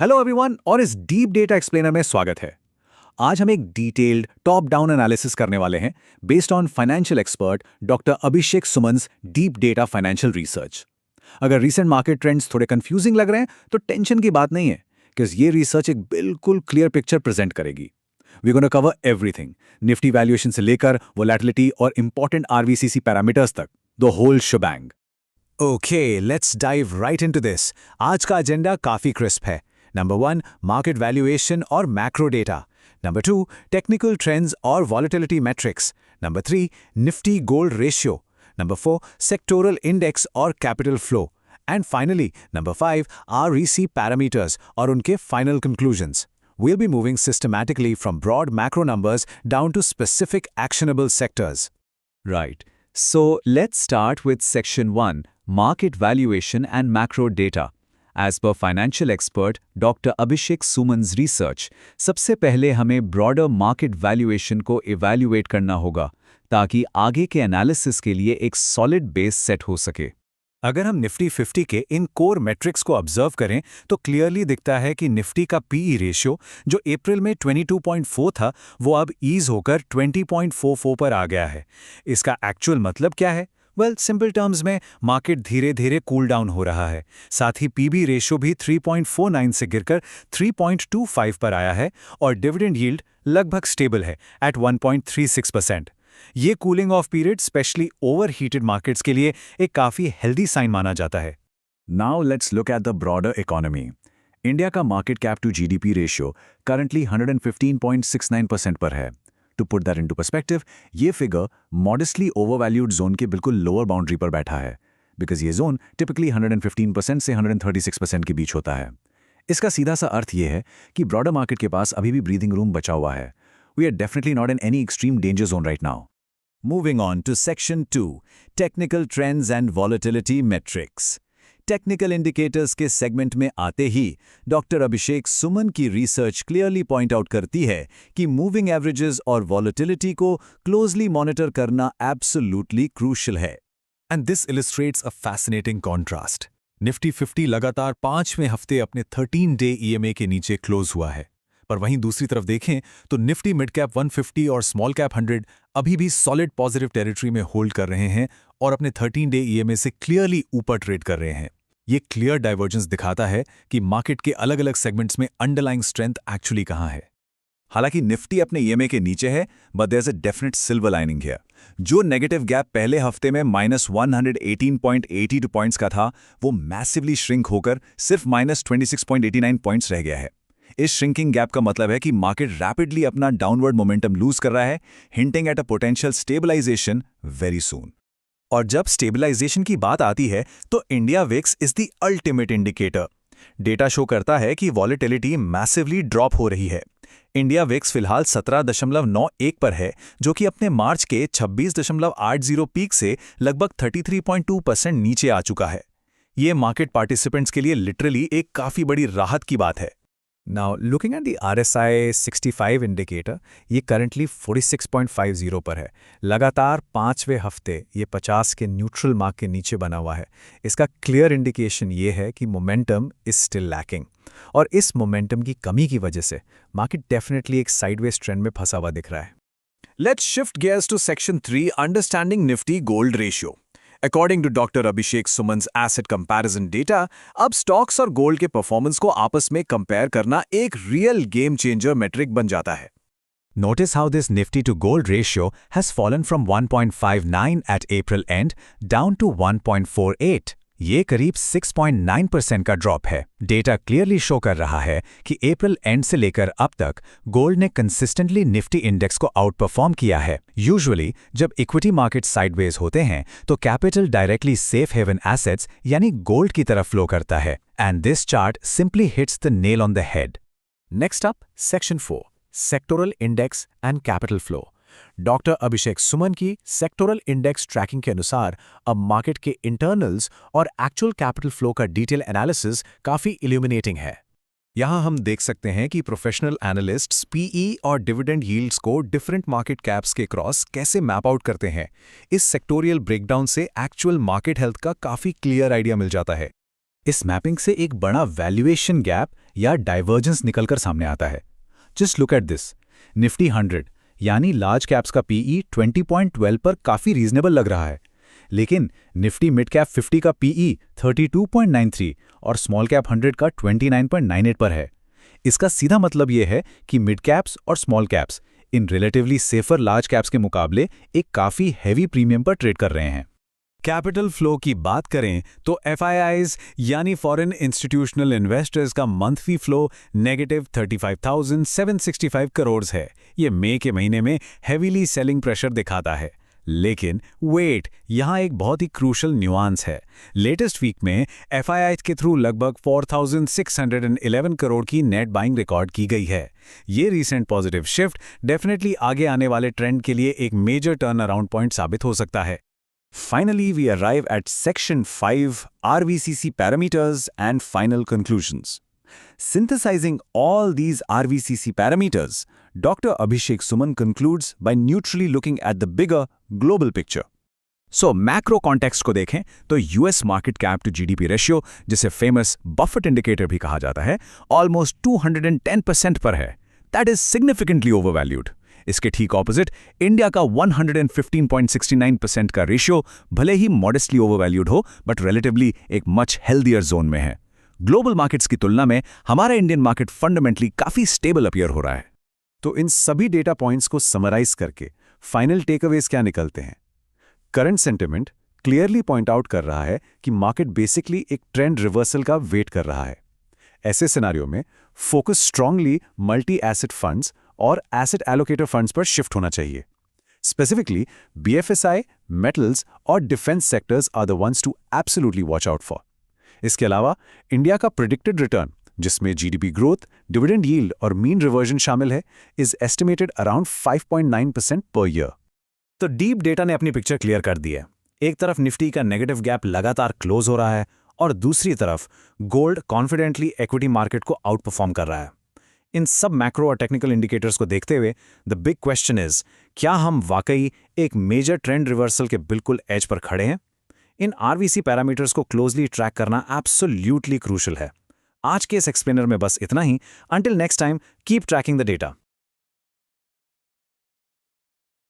Hello everyone और इस deep data explainer में स्वागत है। आज हम एक डिटेल्ड टॉप डाउन एनालिसिस करने वाले हैं based on financial expert doctor Abhishek Suman's deep data financial research. अगर रीसेंट मार्केट ट्रेंड्स थोड़े कंफ्यूजिंग लग रहे हैं तो टेंशन की बात नहीं है, क्योंकि ये रिसर्च एक बिल्कुल क्लियर पिक्चर प्रेजेंट करेगी। We gonna cover everything, Nifty valuation से लेकर वोलेटिलिटी और इंपॉर्टेंट आरवीसीसी पैरामीटर्स तक, the whole shebang. Okay, let's dive right into this. आज का एजेंडा काफी क्रिस्प है। नंबर 1, मार्केट वैल्यूएशन और macro data. Number 2, technical trends और volatility metrics. Number 3, Nifty gold ratio. Number 4, sectoral index और capital flow. And finally number 5, REC parameters और उनके final conclusions. We'll be moving systematically from broad macro numbers down to specific actionable sectors. Right. So let's start with Section 1, Market Valuation and Macro Data. As per financial expert Dr. Abhishek Suman's research, सबसे पहले हमें broader market valuation को evaluate करना होगा ताकि आगे के analysis के लिए एक solid base set हो सके। अगर हम निफ्टी 50 के इन कोर मेट्रिक्स को ऑब्जर्व करें तो क्लियरली दिखता है कि निफ्टी का पीई रेशियो जो अप्रैल में 22.4 था वो अब ईज होकर 20.44 पर आ गया है। इसका एक्चुअल मतलब क्या है? वेल, सिंपल टर्म्स में मार्केट धीरे धीरे कूल डाउन हो रहा है। साथ ही पीबी रेशियो भी 3.49 से गिरकर 3.25 पर आया है और डिविडेंड यील्ड लगभग स्टेबल है एट 1.36%। ये cooling off period specially overheated markets के लिए एक काफी हेल्दी साइन माना जाता है। Now let's look at the broader economy. India का market cap to GDP ratio currently 115.69% पर है। To put that into perspective, ये फिगर मॉडेस्टली ओवरवैल्यूड जोन के बिल्कुल लोअर बाउंड्री पर बैठा है, बिकॉज ये जोन टिपिकली 115% से 136% के बीच होता है। इसका सीधा सा अर्थ ये है कि ब्रॉडर मार्केट के पास अभी भी ब्रीदिंग रूम बचा हुआ है। We are definitely not in any extreme danger zone right now. Moving on to Section 2, Technical Trends and Volatility Metrics. Technical indicators के सेगमेंट में आते ही डॉक्टर अभिषेक सुमन की रिसर्च क्लियरली पॉइंट आउट करती है कि मूविंग एवरेजेस और वॉलेटिलिटी को closely monitor करना एब्सोल्युटली क्रूशियल है। And this illustrates a fascinating contrast. Nifty 50 लगातार 5वें हफ्ते अपने 13-डे ईएमए के नीचे क्लोज हुआ है, पर वहीं दूसरी तरफ देखें तो निफ्टी मिड कैप 150 और स्मॉल कैप 100 अभी भी सॉलिड पॉजिटिव टेरिटरी में होल्ड कर रहे हैं और अपने 13-डे ईएमए से क्लियरली ऊपर ट्रेड कर रहे हैं। ये क्लियर डाइवर्जेंस दिखाता है कि मार्केट के अलग अलग सेगमेंट्स में अंडरलाइंग स्ट्रेंथ एक्चुअली कहां है। हालांकि निफ्टी अपने ईएमए के नीचे है, but there is a definite silver lining here. जो नेगेटिव गैप पहले हफ्ते में -118.82 पॉइंट्स का था, वो मैसिवली श्रिंक होकर सिर्फ -26.89 पॉइंट्स रह गया है। इस श्रिंकिंग गैप का मतलब है कि मार्केट रैपिडली अपना डाउनवर्ड मोमेंटम लूज कर रहा है, hinting at a potential stabilisation very soon. और जब स्टेबलाइजेशन की बात आती है तो India VIX is the ultimate indicator. Data show करता है कि वॉलेटिलिटी मैसिवली ड्रॉप हो रही है। इंडिया विक्स फिलहाल 17.91 पर है, जो कि अपने मार्च के 26.80 पीक से लगभग 33.2% नीचे आ चुका है। ये मार्केट पार्टिसिपेंट्स के लिए लिटरली एक काफी बड़ी राहत की बात है। Now, looking at the RSI 65 indicator, ये करंटली 46.50 पर है। लगातार 5वें हफ्ते ये 50 के न्यूट्रल मार्क के नीचे बना हुआ है। इसका क्लियर इंडिकेशन ये है कि मोमेंटम इज स्टिल लैकिंग, और इस मोमेंटम की कमी की वजह से मार्केट डेफिनेटली एक साइडवेज ट्रेंड में फंसा हुआ दिख रहा है। Let's shift gears to Section 3, Understanding Nifty Gold Ratio. According to doctor Abhishek Suman's asset comparison data, अब स्टॉक्स और गोल्ड के परफॉर्मेंस को आपस में कंपेयर करना एक रियल गेम चेंजर मेट्रिक बन जाता है। Notice how this Nifty to gold ratio has fallen from 1.59 at April end down to 1.48. ये करीब 6.9% का ड्रॉप है। डेटा क्लियरली शो कर रहा है कि अप्रैल एंड से लेकर अब तक गोल्ड ने कंसिस्टेंटली निफ्टी इंडेक्स को आउट परफॉर्म किया है। यूजुअली जब इक्विटी मार्केट साइडवेज होते हैं तो capital directly safe haven assets यानी गोल्ड की तरफ फ्लो करता है, and this chart simply hits the nail on the head. Next up, section 4, sectoral index and capital flow. Doctor Abhishek Suman की सेक्टोरल इंडेक्स ट्रैकिंग के अनुसार अब मार्केट के इंटरनल्स और एक्चुअल कैपिटल फ्लो का डिटेल एनालिसिस काफी इल्यूमिनेटिंग है। यहां हम देख सकते हैं कि प्रोफेशनल एनालिस्ट्स पीई और डिविडेंड यील्ड्स को डिफरेंट मार्केट कैप्स के क्रॉस कैसे मैप आउट करते हैं। इस सेक्टोरियल ब्रेकडाउन से एक्चुअल मार्केट हेल्थ का काफी क्लियर आइडिया मिल जाता है। इस मैपिंग से एक बड़ा वैल्यूएशन गैप या डाइवर्जेंस निकलकर सामने आता है। Just look at this, Nifty 100 यानी लार्ज कैप्स का पीई 20.12 पर काफ़ी रीजनेबल लग रहा है, लेकिन निफ्टी मिड कैप 50 का पीई 32.93 और स्मॉल कैप 100 का 29.98 पर है। इसका सीधा मतलब यह है कि मिड कैप्स और small caps in relatively safer large caps के मुकाबले एक काफ़ी हैवी प्रीमियम पर ट्रेड कर रहे हैं। कैपिटल फ्लो की बात करें तो FIIs यानी फॉरेन इंस्टीट्यूशनल इन्वेस्टर्स का मंथली फ्लो नेगेटिव 35,765 करोड़ है। ये मई के महीने में हेवीली सेलिंग प्रेशर दिखाता है। लेकिन वेट, यहाँ एक बहुत ही क्रूशल न्यूआंस है। लेटेस्ट वीक में FIIs के थ्रू लगभग 4,611 करोड़ की नेट बाइंग रिकॉर्ड की गई है। ये रीसेंट पॉजिटिव शिफ्ट डेफिनेटली आगे आने वाले ट्रेंड के लिए एक मेजर टर्न अराउंड पॉइंट साबित हो सकता है। Finally, we arrive at Section 5, RVCC parameters and final conclusions. Synthesizing all these RVCC parameters, Dr. Abhishek Suman concludes by neutrally looking at the bigger global picture. So, macro context को देखें तो US market cap to GDP ratio, जिसे famous Buffett indicator भी कहा जाता है, almost 210% पर है. That is significantly overvalued. इसके ठीक ऑपोजिट इंडिया का 115.69% का रेशियो भले ही मॉडेस्टली ओवरवैल्यूड हो, बट रिलेटिवली एक मच हेल्दियर जोन में है। ग्लोबल मार्केट्स की तुलना में हमारा इंडियन मार्केट फंडामेंटली काफी स्टेबल अपीयर हो रहा है। तो इन सभी डेटा पॉइंट्स को समराइज करके फाइनल टेकअवेज क्या निकलते हैं? Current sentiment clearly point out कर रहा है कि मार्केट बेसिकली एक ट्रेंड रिवर्सल का वेट कर रहा है। ऐसे सिनारियो में focus strongly multi asset funds और एसेट एलोकेटर फंड्स पर शिफ्ट होना चाहिए। स्पेसिफिकली BFSI, मेटल्स और defence sectors are the ones to absolutely watch out for. इसके अलावा इंडिया का प्रेडिक्टेड रिटर्न, जिसमें GDP ग्रोथ, डिविडेंड यील्ड और मीन रिवर्जन शामिल है, is estimated around 5.9% per year. तो डीप डेटा ने अपनी पिक्चर क्लियर कर दी है। एक तरफ निफ्टी का नेगेटिव गैप लगातार क्लोज हो रहा है और दूसरी तरफ गोल्ड कॉन्फिडेंटली इक्विटी मार्केट को आउट परफॉर्म कर रहा है। इन सब मैक्रो और टेक्निकल इंडिकेटर्स को देखते हुए द बिग क्वेश्चन इज, क्या हम वाकई एक मेजर ट्रेंड रिवर्सल के बिल्कुल एज पर खड़े हैं? इन RVC पैरामीटर्स को क्लोजली ट्रैक करना एब्सोल्यूटली क्रूशल है। आज के इस एक्सप्लेनर में बस इतना ही। Until next time, keep tracking the data.